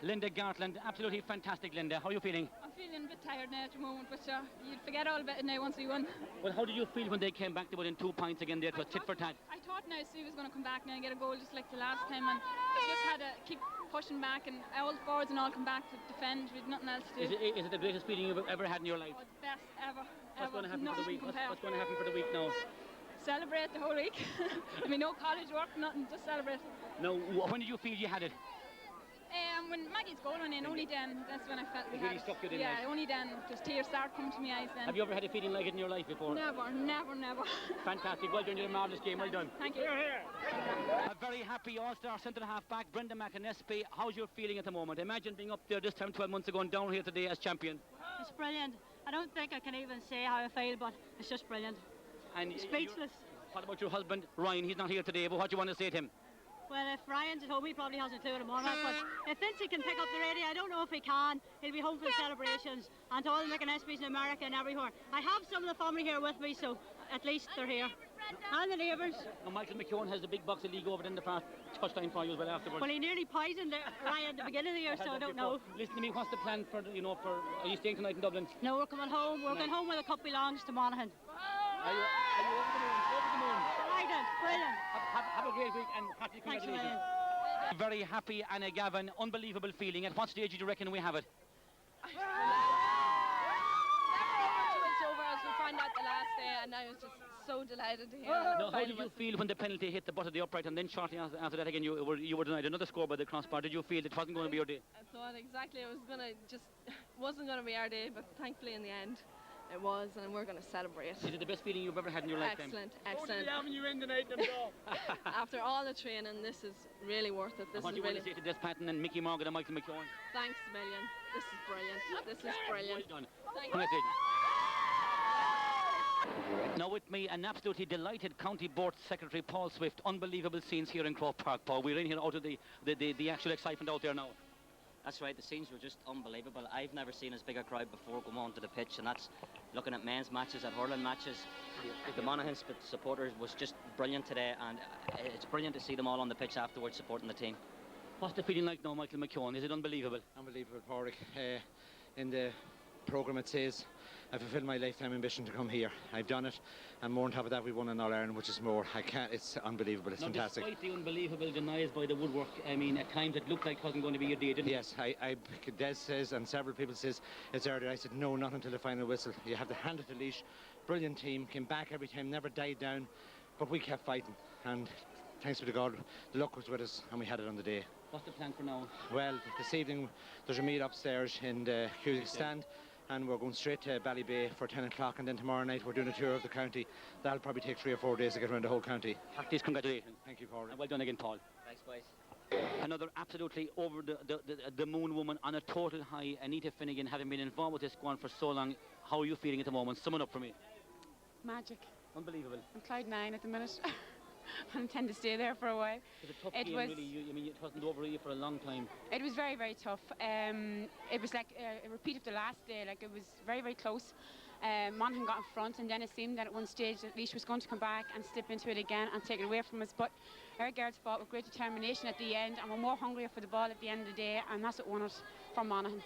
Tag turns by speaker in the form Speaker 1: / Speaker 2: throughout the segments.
Speaker 1: Linda Gartland, absolutely fantastic, Linda. How are you feeling?
Speaker 2: I'm feeling a bit tired now at the moment, but you'd forget all about it now once we won.
Speaker 1: Well, how did you feel when they came back to within 2 points again there? It was tit for tat.
Speaker 2: I thought now Sue was going to come back now and get a goal just like the last time, and we just had to keep pushing back, and all the forwards and all come back to defend with nothing else to do.
Speaker 1: Is it the greatest feeling you've ever had in your life?
Speaker 2: Oh, the best ever.
Speaker 1: What's going to happen for the week? What's going to happen for the week now?
Speaker 2: Celebrate the whole week. I mean, no college work, nothing, just celebrate.
Speaker 1: Now, when did you feel you had it?
Speaker 2: When Maggie's goal went in, only then, that's when I felt
Speaker 1: it really struck you, didn't it?
Speaker 2: Yeah, only then, just tears started coming to my eyes then.
Speaker 1: Have you ever had a feeling like it in your life before?
Speaker 2: Never, never, never.
Speaker 1: Fantastic, well done, you did a marvellous game, well done.
Speaker 2: Thank you.
Speaker 1: A very happy All-Star centre-half back, Brenda McInnesby. How's your feeling at the moment? Imagine being up there this time 12 months ago and down here today as champion.
Speaker 3: It's brilliant. I don't think I can even say how I feel, but it's just brilliant.
Speaker 1: And
Speaker 3: speechless.
Speaker 1: What about your husband, Ryan? He's not here today, but what do you want to say to him?
Speaker 3: Well, if Ryan's at home, he probably hasn't a clue at the moment, but if Vincey can pick up the radio, I don't know if he can. He'll be home for the celebrations, and to all the McInnesbys in America and everywhere. I have some of the family here with me, so at least they're here. And the neighbours.
Speaker 1: And Michael McKeown has the big box of league over in the first touchline for you as well afterwards.
Speaker 3: Well, he nearly poisoned Ryan at the beginning of the year, so I don't know.
Speaker 1: Listen to me, what's the plan for, are you staying tonight in Dublin?
Speaker 3: No, we're coming home. We're going home with a cup belongs to Monaghan.
Speaker 1: Are you over the moon? Over the moon?
Speaker 3: Brilliant, brilliant.
Speaker 1: Have a great week and happy congratulations. Very happy, Anna Gavin, unbelievable feeling. At what stage do you reckon we have it?
Speaker 4: Never it's over as we found out the last day, and I was just so delighted to hear.
Speaker 1: Now, how did you feel when the penalty hit the butt of the upright, and then shortly after that again you were denied another score by the crossbar? Did you feel it wasn't going to be your day?
Speaker 4: I thought exactly it wasn't going to be our day, but thankfully in the end it was, and we're going to celebrate.
Speaker 1: Is it the best feeling you've ever had in your lifetime?
Speaker 4: Excellent.
Speaker 1: Having you in tonight,
Speaker 4: After all the training, this is really worth it.
Speaker 1: What do you want to say to Des Patton and Mickey Morgan and Michael McKeown?
Speaker 4: Thanks a million. This is brilliant. This is brilliant.
Speaker 1: Well done.
Speaker 4: Thank
Speaker 1: Now with me, an absolutely delighted County Board Secretary Paul Swift. Unbelievable scenes here in Croke Park, Paul. We're in here out of the actual excitement out there now.
Speaker 5: That's right, the scenes were just unbelievable. I've never seen as big a crowd before come onto the pitch, and that's looking at men's matches, at hurling matches. The Monaghan supporters was just brilliant today, and it's brilliant to see them all on the pitch afterwards supporting the team.
Speaker 1: What's the feeling like now, Michael McKeown? Is it unbelievable?
Speaker 6: Unbelievable, Pádraig. In the programme it says, I fulfilled my lifetime ambition to come here. I've done it, and more on top of that we won in All-Ireland, which is more. It's unbelievable, it's fantastic.
Speaker 1: Despite the unbelievable denials by the woodwork, I mean, at times it looked like it wasn't going to be your day, didn't it?
Speaker 6: Yes, Des says, and several people says, it's earlier. I said, no, not until the final whistle. You have to hand it to Laois. Brilliant team, came back every time, never died down, but we kept fighting, and thanks be to God, the luck was with us, and we had it on the day.
Speaker 1: What's the plan for now?
Speaker 6: Well, this evening there's a meet upstairs in the Cusick stand, and we're going straight to Ballybay for 10 o'clock, and then tomorrow night we're doing a tour of the county. That'll probably take 3 or 4 days to get around the whole county.
Speaker 1: Heartiest congratulations.
Speaker 6: Thank you, Paul.
Speaker 1: And well done again, Paul.
Speaker 5: Thanks, boys.
Speaker 1: Another absolutely over the moon woman on a total high, Anita Finnegan, having been involved with this squad for so long. How are you feeling at the moment? Sum it up for me.
Speaker 7: Magic.
Speaker 1: Unbelievable.
Speaker 7: I'm cloud 9 at the minute. I intend to stay there for a while.
Speaker 1: It was a tough game, really. I mean, it wasn't over you for a long time.
Speaker 7: It was very, very tough. It was like a repeat of the last day. Like, it was very, very close. Monaghan got in front, and then it seemed that at one stage that Laois was going to come back and slip into it again and take it away from us. But our guards fought with great determination at the end, and were more hungrier for the ball at the end of the day, and that's what won it from Monaghan.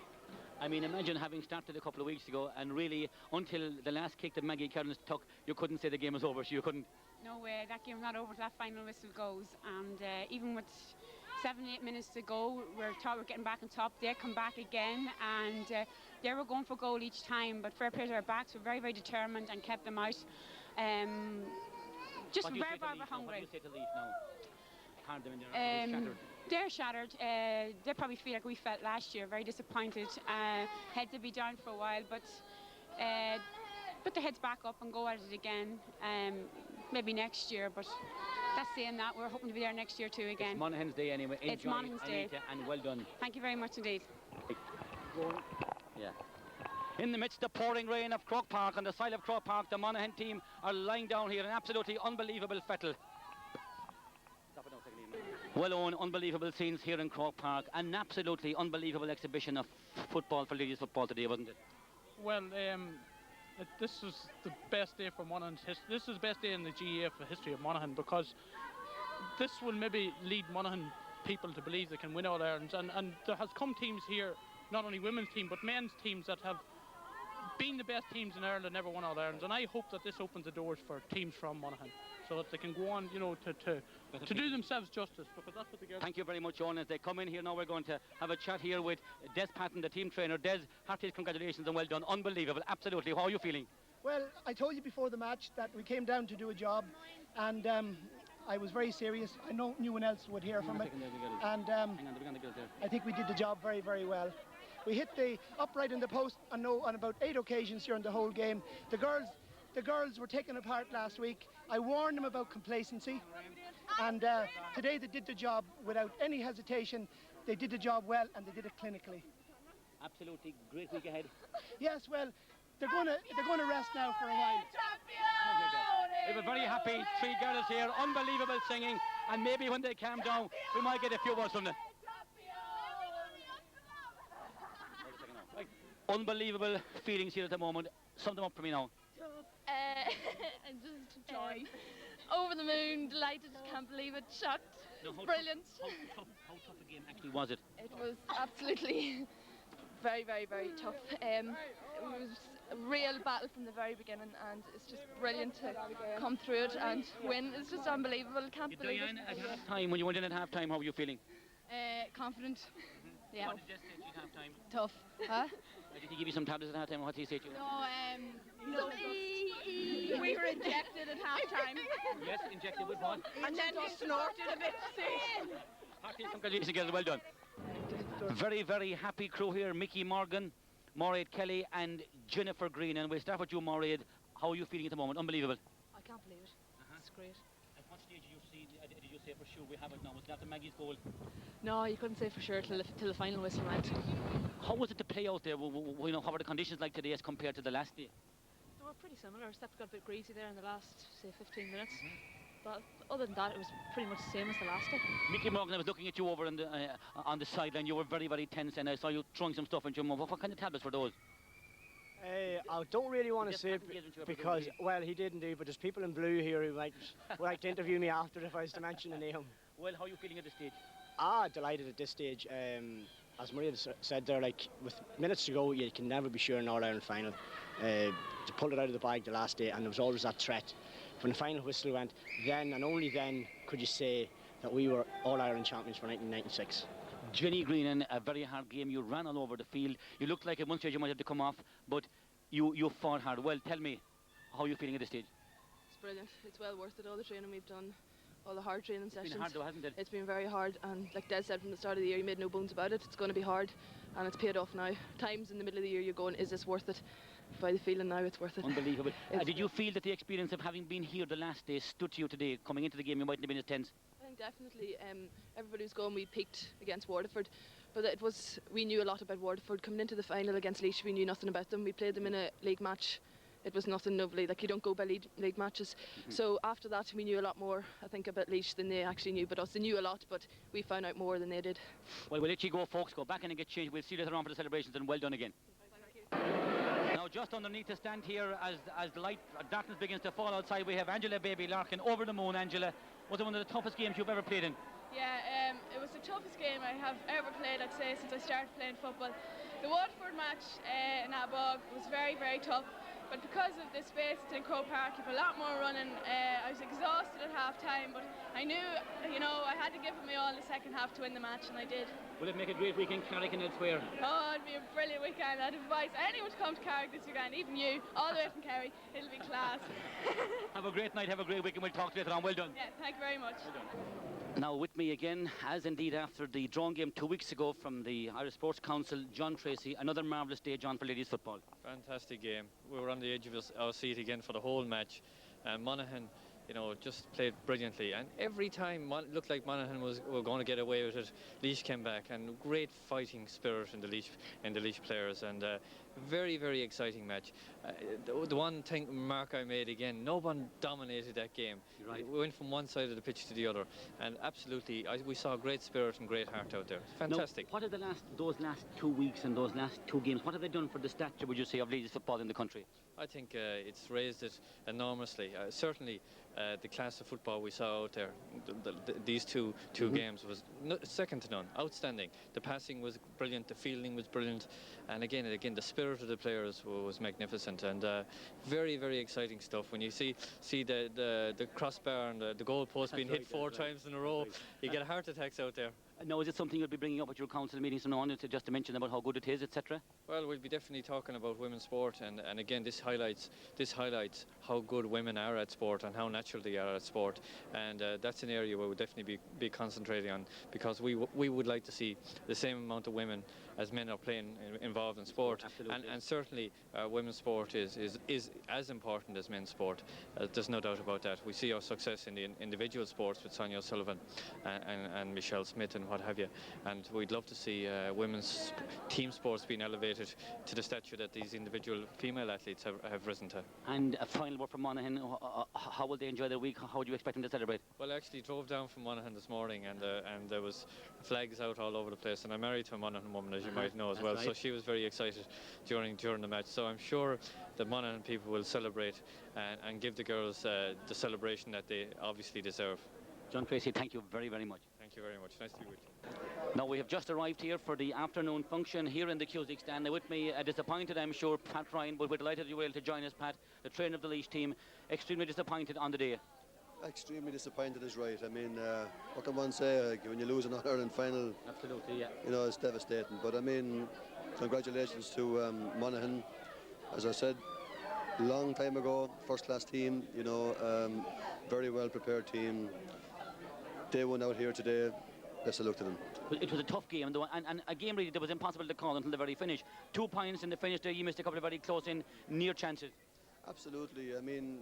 Speaker 1: I mean, imagine having started a couple of weeks ago, and really, until the last kick that Maggie Cairns took, you couldn't say the game was over, so you couldn't.
Speaker 7: No way, that game's not over till that final whistle goes. And even with 7-8 minutes to go, we thought we were getting back on top. They come back again, and they were going for goal each time. But fair play to our backs, were very, very determined and kept them out. Just very, very hungry.
Speaker 1: What do you say to Laois now? Hard them in there, shattered.
Speaker 7: They're shattered. They probably feel like we felt last year, very disappointed. Head to be down for a while, but put their heads back up and go at it again. Maybe next year, but that's saying that. We're hoping to be there next year too again.
Speaker 1: It's Monaghan's Day anyway. Enjoy,
Speaker 7: it's Monaghan's Day.
Speaker 1: Anita, and well done.
Speaker 7: Thank you very much indeed.
Speaker 1: Yeah. In the midst of the pouring rain of Croke Park, on the side of Croke Park, the Monaghan team are lying down here in absolutely unbelievable fettle. Well, Owen, unbelievable scenes here in Croke Park. An absolutely unbelievable exhibition of football for ladies football today, wasn't it?
Speaker 8: Well, this was the best day for Monaghan's history. This is the best day in the GAA for history of Monaghan, because this will maybe lead Monaghan people to believe they can win All Irelands, and there has come teams here, not only women's team but men's teams, that have been the best teams in Ireland, never won All Irelands, and I hope that this opens the doors for teams from Monaghan, so that they can go on, you know, to do themselves justice, because that's what the girls.
Speaker 1: Thank you very much, Owen. As they come in here now, we're going to have a chat here with Des Patton, the team trainer. Des, hearty congratulations and well done. Unbelievable, absolutely. How are you feeling?
Speaker 9: Well, I told you before the match that we came down to do a job, and I was very serious. I know no one else would hear from it, and I think we did the job very, very well. We hit the upright in the post on about 8 occasions during the whole game. The girls were taken apart last week. I warned them about complacency, and today they did the job without any hesitation. They did the job well, and they did it clinically.
Speaker 1: Absolutely, great week ahead.
Speaker 9: Yes, well, they're going to rest now for a while.
Speaker 1: We have a very happy 3 girls here, unbelievable singing, and maybe when they calm down, we might get a few words from them. Unbelievable feelings here at the moment. Sum them up for me now.
Speaker 4: And just joy. Over the moon, delighted, can't believe it, shocked, brilliant.
Speaker 1: How tough a game actually was it?
Speaker 4: It was absolutely very, very, very tough. It was a real battle from the very beginning, and it's just brilliant to come through it and win. It's just unbelievable, can't believe
Speaker 1: Diane,
Speaker 4: it.
Speaker 1: at half-time, when you went in at half-time, how were you feeling?
Speaker 4: Confident. Yeah.
Speaker 1: What did Jess say to you at half-time?
Speaker 4: Tough. Huh?
Speaker 1: Did he give you some tablets at half-time? What did he say to you?
Speaker 4: No, we were injected at half-time.
Speaker 1: Yes, injected with what?
Speaker 4: And then we snorted a bit too.
Speaker 1: Hearty congratulations again, well done. Very, very happy crew here. Mickey Morgan, Maureen Kelly and Jennifer Green. And we'll start with you, Maureen. How are you feeling at the moment? Unbelievable.
Speaker 4: I can't believe it. It's great.
Speaker 1: At what stage did you say for sure we have it now? Was it after Maggie's goal?
Speaker 4: No, you couldn't say for sure till the final whistle went.
Speaker 1: How was it to play out there? You know, how were the conditions like today as compared to the last day?
Speaker 4: They were pretty similar, except we got a bit greasy there in the last, say, 15 minutes. But other than that, it was pretty much the same as the last day.
Speaker 1: Mickey Morgan, I was looking at you over on the sideline. You were very, very tense, and I saw you throwing some stuff into your mouth. What kind of tablets were those?
Speaker 10: I don't really want to say it because, well, he did indeed, but there's people in blue here who might like to interview me after if I was to mention the name.
Speaker 1: Well, how are you feeling at this stage?
Speaker 10: Delighted at this stage. As Maria said there, like, with minutes to go, you can never be sure in an All-Ireland final. To pull it out of the bag the last day, and there was always that threat. When the final whistle went, then and only then could you say that we were All-Ireland champions for 1996.
Speaker 1: Jenny Green, in a very hard game, you ran all over the field. You looked like at one stage you might have to come off, but you fought hard. Well, tell me, how are you feeling at this stage?
Speaker 4: It's brilliant. It's well worth it, all the training we've done, all the hard training sessions.
Speaker 1: It's been hard though, hasn't it?
Speaker 4: It's been very hard, and like Des said from the start of the year, he made no bones about it. It's going to be hard, and it's paid off now. Times in the middle of the year you're going, is this worth it? By the feeling now, it's worth it.
Speaker 1: Unbelievable. Did you feel that the experience of having been here the last day stood to you today? Coming into the game, you mightn't have been as tense.
Speaker 4: I think definitely. Everybody was going, we peaked against Waterford, but we knew a lot about Waterford. Coming into the final against Laois, we knew nothing about them. We played them in a league match. It was nothing lovely, like you don't go by league matches. So after that we knew a lot more, I think, about Laois than they actually knew about us. They knew a lot, but we found out more than they did.
Speaker 1: Well, we'll let you go, folks. Go back in and get changed. We'll see you later on for the celebrations, and well done again. Now, just underneath the stand here, as the darkness begins to fall outside, we have Angela Baby Larkin. Over the moon, Angela. Was it one of the toughest games you've ever played in?
Speaker 2: Yeah, it was the toughest game I have ever played, I'd say, since I started playing football. The Waterford match in Abog was very, very tough. But because of the space in Croke Park, you have a lot more running. I was exhausted at half-time, but I knew, you know, I had to give it my all in the second half to win the match, and I did.
Speaker 1: Will it make a great weekend, Carrick and elsewhere?
Speaker 2: Oh, it'll be a brilliant weekend. I'd advise anyone to come to Carrick this weekend, even you, all the way from Kerry. It'll be class.
Speaker 1: Have a great night, have a great weekend. We'll talk to you later on. Well done.
Speaker 2: Yeah, thank you very much.
Speaker 1: Well done. Now with me again, as indeed after the drawn game 2 weeks ago from the Irish Sports Council, John Tracy. Another marvellous day, John, for ladies football.
Speaker 11: Fantastic game. We were on the edge of our seat again for the whole match. Monaghan, you know, just played brilliantly, and every time it looked like Monaghan were going to get away with it, Laois came back, and great fighting spirit in the Laois players, and Very, very exciting match. The one thing remark I made again, no one dominated that game.
Speaker 1: Right.
Speaker 11: We went from one side of the pitch to the other, and absolutely, we saw great spirit and great heart out there. Fantastic.
Speaker 1: Now, what are those last 2 weeks and those last 2 games? What have they done for the stature, would you say, of ladies football in the country?
Speaker 11: I think it's raised it enormously. Certainly, the class of football we saw out there, these two games was second to none. Outstanding. The passing was brilliant. The fielding was brilliant, and again, the spirit of the players was magnificent, and very, very exciting stuff. When you see the crossbar and the goal post being hit four times in a row, you get heart attacks out there.
Speaker 1: Now, is it something you'll be bringing up at your council meetings from now on, just to mention about how good it is, etc.?
Speaker 11: Well, we'll be definitely talking about women's sport, and again, this highlights how good women are at sport and how natural they are at sport, and that's an area where we'll definitely be concentrating on, because we would like to see the same amount of women as men are playing involved in sport.
Speaker 1: Absolutely.
Speaker 11: And certainly women's sport is as important as men's sport. There's no doubt about that. We see our success in the individual sports with Sonia O'Sullivan and Michelle Smith and what have you, and we'd love to see women's team sports being elevated to the stature that these individual female athletes have risen to.
Speaker 1: And a final word from Monaghan, how will they enjoy their week? How do you expect them to celebrate?
Speaker 11: Well, I actually drove down from Monaghan this morning, and there was flags out all over the place, and I'm married to a Monaghan woman, as you might know as well,
Speaker 1: right.
Speaker 11: so she was very excited during the match, so I'm sure the Monaghan people will celebrate and give the girls the celebration that they obviously deserve.
Speaker 1: John Tracy, thank you very, very much.
Speaker 11: Thank you very much. Nice to be with you.
Speaker 1: Now, we have just arrived here for the afternoon function here in the Cusick stand. Now, with me, disappointed, I'm sure, Pat Ryan, but we're delighted you were able to join us, Pat, the trainer of the Laois team. Extremely disappointed on the day.
Speaker 12: Extremely disappointed is right. I mean, what can one say? When you lose an All-Ireland final,
Speaker 1: absolutely, yeah.
Speaker 12: You know, it's devastating. But I mean, congratulations to Monaghan. As I said, long time ago, first-class team. You know, very well-prepared team. They won out here today. Best of luck to them.
Speaker 1: It was a tough game, though, and a game really that was impossible to call until the very finish. 2 points in the finish there. You missed a couple of very close in near chances.
Speaker 12: Absolutely. I mean,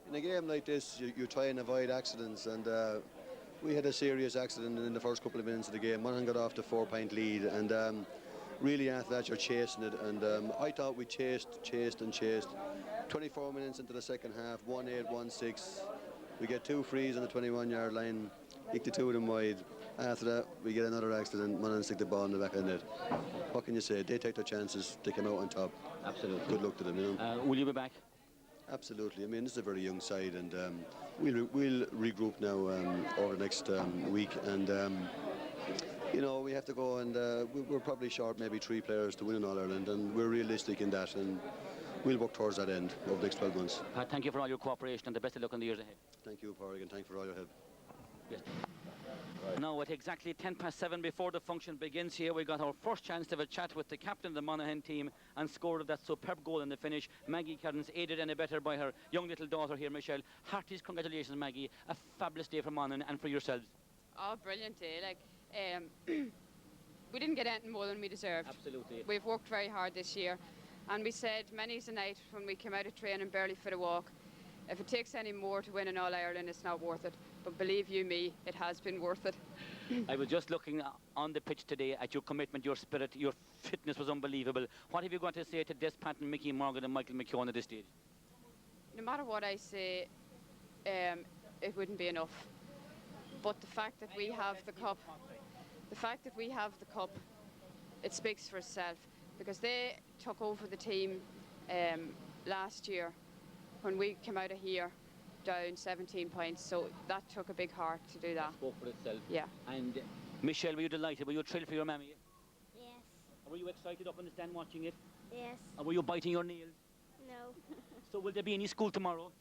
Speaker 12: in a game like this, you try and avoid accidents, and we had a serious accident in the first couple of minutes of the game. Monaghan got off the 4-point lead, and really after that you're chasing it, and I thought we chased. 24 minutes into the second half, 1-8, 1-6. We get 2 frees on the 21-yard line, kick the 2 of them wide. After that, we get another accident, Monaghan stick the ball in the back of the net. What can you say? They take their chances, they come out on top.
Speaker 1: Absolutely.
Speaker 12: Good luck to them, you know.
Speaker 1: Will you be back?
Speaker 12: Absolutely. I mean, this is a very young side, and we'll regroup now over the next week, and you know, we have to go, and we're probably short maybe 3 players to win in All-Ireland, and we're realistic in that, and we'll work towards that end over the next 12 months.
Speaker 1: Pat, thank you for all your cooperation and the best of luck in the years ahead.
Speaker 12: Thank you, Corrigan. Thank you for all your help.
Speaker 1: Yes. Now, at exactly 7:10 before the function begins here, we got our first chance to have a chat with the captain of the Monaghan team and scored of that superb goal in the finish. Maggie Cairns, aided and abetted by her young little daughter here, Michelle. Heartiest congratulations, Maggie. A fabulous day for Monaghan and for yourselves.
Speaker 7: Oh, brilliant day. Like, we didn't get anything more than we deserved.
Speaker 1: Absolutely.
Speaker 7: We've worked very hard this year, and we said many's the night when we came out of training barely fit a walk, if it takes any more to win in All-Ireland, it's not worth it. But believe you me, it has been worth it.
Speaker 1: I was just looking on the pitch today at your commitment, your spirit, your fitness was unbelievable. What have you got to say to Des Patton, Mickey Morgan and Michael McKeown at this stage?
Speaker 7: No matter what I say, it wouldn't be enough. But the fact that we have the cup, it speaks for itself. Because they took over the team last year when we came out of here down 17 points, so that took a big heart to do that.
Speaker 1: Spoke for itself.
Speaker 7: Yeah.
Speaker 1: And Michelle, were you delighted? Were you thrilled for your mammy?
Speaker 13: Yes.
Speaker 1: Were you excited up on the stand watching it?
Speaker 13: Yes.
Speaker 1: And were you biting your nails?
Speaker 13: No.
Speaker 1: So will there be any school tomorrow?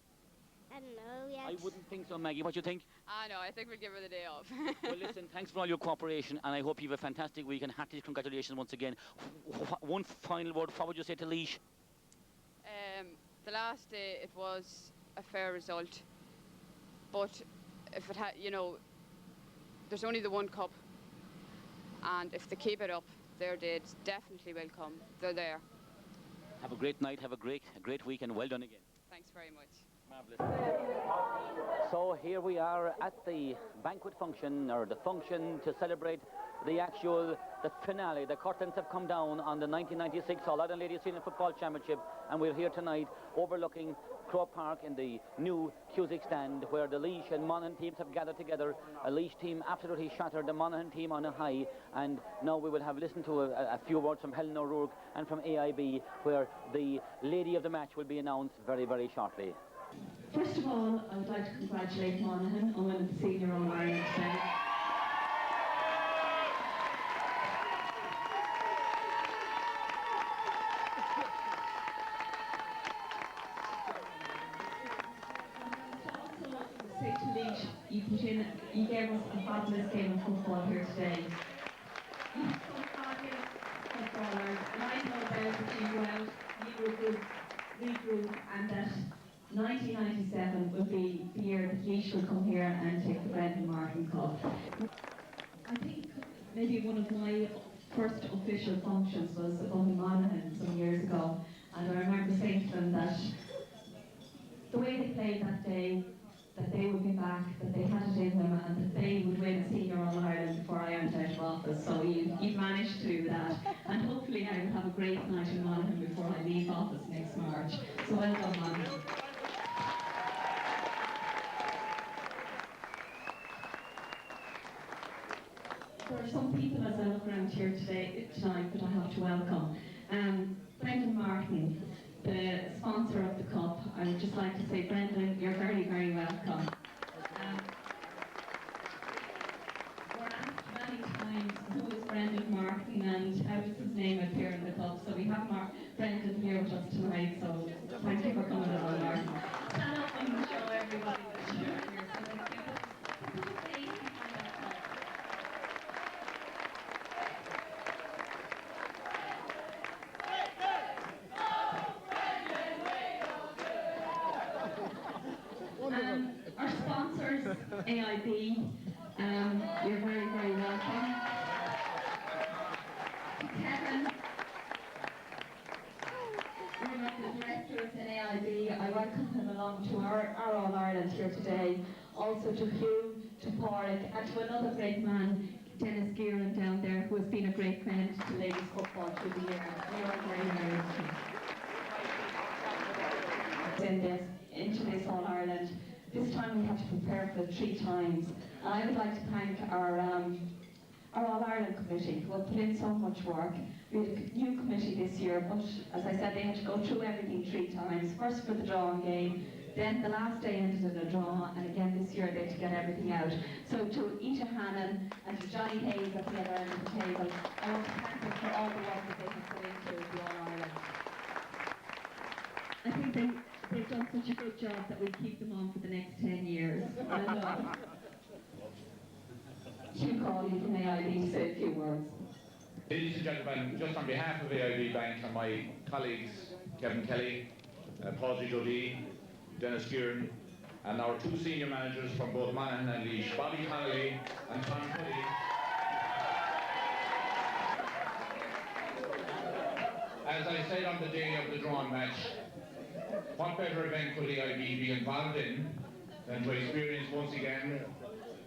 Speaker 13: I don't know yet.
Speaker 1: I wouldn't think so, Maggie. What do you think?
Speaker 7: No, I think we'll give her the day off.
Speaker 1: Well, listen, thanks for all your cooperation, and I hope you have a fantastic week, and hearty congratulations once again. One final word, what would you say to Laois?
Speaker 7: The last day, it was a fair result, but if it had, you know, there's only the one cup, and if they keep it up, their days definitely will come. They're there.
Speaker 1: Have a great night, have a great week, and well done again.
Speaker 7: Thanks very much.
Speaker 1: So here we are at the banquet function, or the function to celebrate the finale. The curtains have come down on the 1996 All-Ireland Ladies Senior Football Championship, and we're here tonight overlooking Croke Park in the new Cusick stand, where the Laois and Monaghan teams have gathered together. A Laois team absolutely shattered the Monaghan team on a high, and now we will have listened to a few words from Helen O'Rourke and from AIB, where the lady of the match will be announced very, very shortly.
Speaker 14: First of all, I would like to congratulate Monaghan on winning the Senior All-Ireland today. Say to Laois, you gave us a fabulous game of football here today. You have some fabulous footballers, and I know about that you go out, you regroup, and that 1997 will be the year that Laois will come here and take the Brendan Martin Cup. I think maybe one of my first official functions was up in Monaghan some years ago, and I remember saying to them that the way they played that day, that they would be back, that they had it in them, and that they would win a Senior All-Ireland before I went out of office. So you've managed to do that, and hopefully I will have a great night in Monaghan before I leave office next March. So well done, Monaghan. There are some people as I look around here tonight that I have to welcome. Brendan Martin, the sponsor of the Cup. I would just like to say, Brendan, you're very, very welcome. We're asked many times who is Brendan Martin and how does his name appear in the Cup. So we have Brendan here with us tonight, so thank you for coming along, Martin. Stand up and show everybody that you're here. Our sponsors, AIB, you're very, very welcome. Kevin, one of the directors in AIB, I welcome him along to our All-Ireland here today. Also to Hugh, to Porrick, and to another great man, Dennis Gearan down there, who has been a great friend to ladies football through the years. You are very, very welcome. Into this All-Ireland. This time we had to prepare for it 3 times. And I would like to thank our All-Ireland committee, who have put in so much work. We had a new committee this year, but as I said, they had to go through everything 3 times. First for the drawing game, then the last day ended in a draw, and again this year they had to get everything out. So to Ita Hannon and to Johnny Hayes at the other end of the table, I want to thank them for all the work that they have put into the All-Ireland. I think they've done such a good job that we'll keep them on for the next 10 years. Well done. Hugh Crawley from AIB to say a few words.
Speaker 15: Ladies and gentlemen, just on behalf of AIB Bank and my colleagues Kevin Kelly, Padraig O'Dea, Dennis Gearan, and our 2 senior managers from both Monaghan and Laois, Bobby Connolly and Tom Cuddy. As I said on the day of the drawn match, what better event could AIB be involved in than to experience once again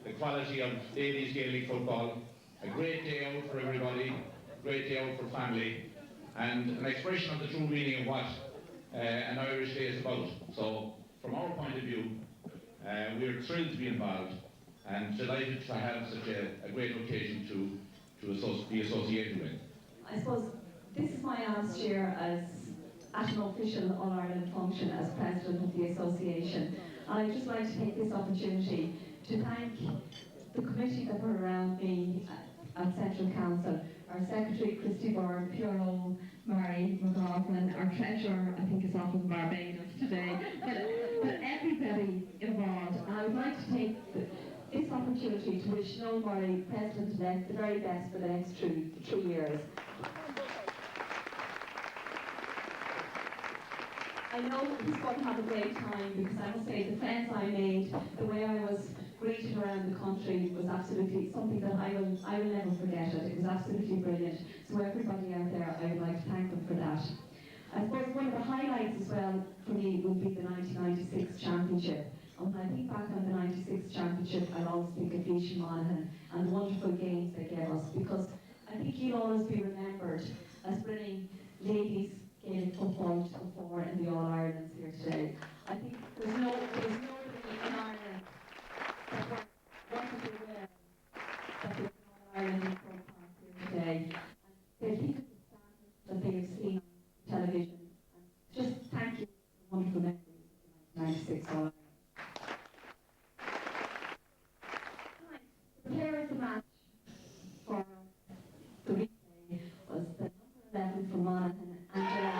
Speaker 15: the quality of ladies Gaelic football, a great day out for everybody, a great day out for family, and an expression of the true meaning of what an Irish day is about. So, from our point of view, we're thrilled to be involved and delighted to have such a great occasion to be associated with.
Speaker 14: I suppose this is my last year as at an official All-Ireland function as President of the Association. And I'd just like to take this opportunity to thank the committee that were around me at Central Council, our Secretary Christy Byrne, PRO Mary McLaughlin, our Treasurer I think is off in Barbados today, but everybody involved. And I would like to take this opportunity to wish Noel Murray, President-elect, the very best for the next 3 years. I know he's going to have a great time because I must say the friends I made, the way I was greeted around the country was absolutely something that I will never forget it. It was absolutely brilliant. So everybody out there, I would like to thank them for that. I suppose one of the highlights as well for me would be the 1996 championship. And when I think back on the 96 championship, I'll always think of Laois and Monaghan and the wonderful games they gave us, because I think you'll always be remembered as bringing ladies Gaelic football to the fore in the All-Irelands here today. I think there's nobody in Ireland that wasn't aware that there's an All-Ireland in Croke Park here today. And they think of the standards that they have seen on television. And just thank you for the wonderful memories of the 1996 All-Ireland. The player of the match for the replay was the number 11 for Monaghan, Angela.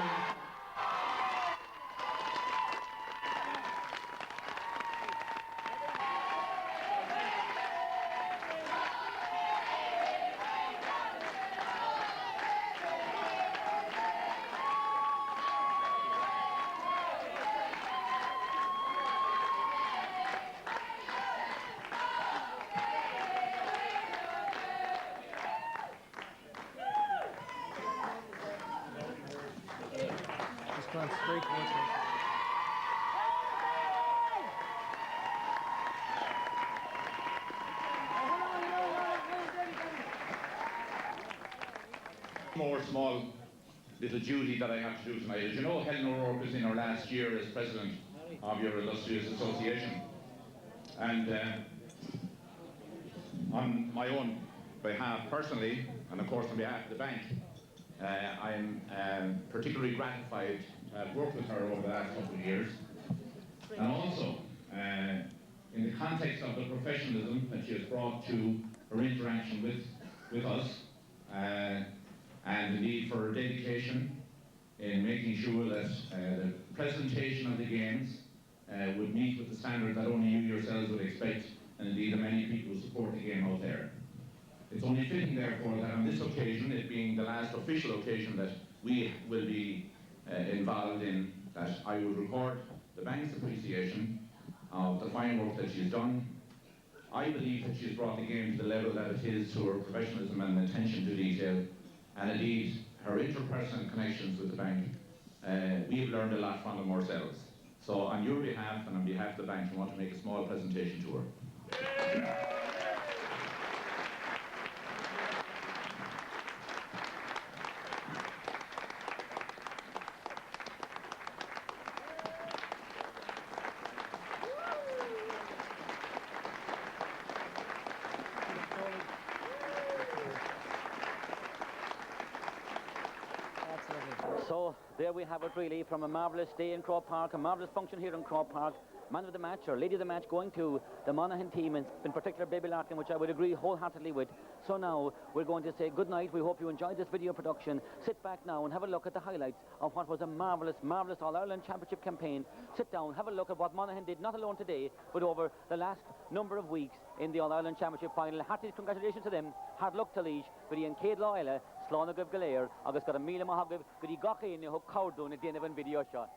Speaker 6: Straight towards me.
Speaker 15: More small little duty that I have to do tonight. As you know, Helen O'Rourke is in her last year as president of your illustrious association. And on my own behalf personally, and of course on behalf of the bank, I'm particularly gratified to have worked with her over the last couple of years. And also, in the context of the professionalism that she has brought to her interaction with us, and indeed for her dedication in making sure that the presentation of the games would meet with the standard that only you yourselves would expect, and indeed the many people who support the game out there. It's only fitting, therefore, that on this occasion, it being the last official occasion that we will be involved in, that I would record the bank's appreciation of the fine work that she's done. I believe that she's brought the game to the level that it is to her professionalism and attention to detail, and indeed her interpersonal connections with the bank. We have learned a lot from them ourselves. So on your behalf and on behalf of the bank, I want to make a small presentation to her.
Speaker 1: So there we have it, really, from a marvellous day in Croke Park, a marvellous function here in Croke Park. Man of the match, or lady of the match, going to the Monaghan team, and in particular Baby Larkin, which I would agree wholeheartedly with. So now we're going to say good night. We hope you enjoyed this video production. Sit back now and have a look at the highlights of what was a marvellous, marvellous All-Ireland Championship campaign. Sit down, have a look at what Monaghan did, not alone today, but over the last number of weeks in the All-Ireland Championship final. Hearty congratulations to them. Hard luck to Laois, but Ian Cade Laois, Slán a Gav Galair, August got a Mila Mahagab, Gudi Gachi in the Cowdun at the end of a video shot.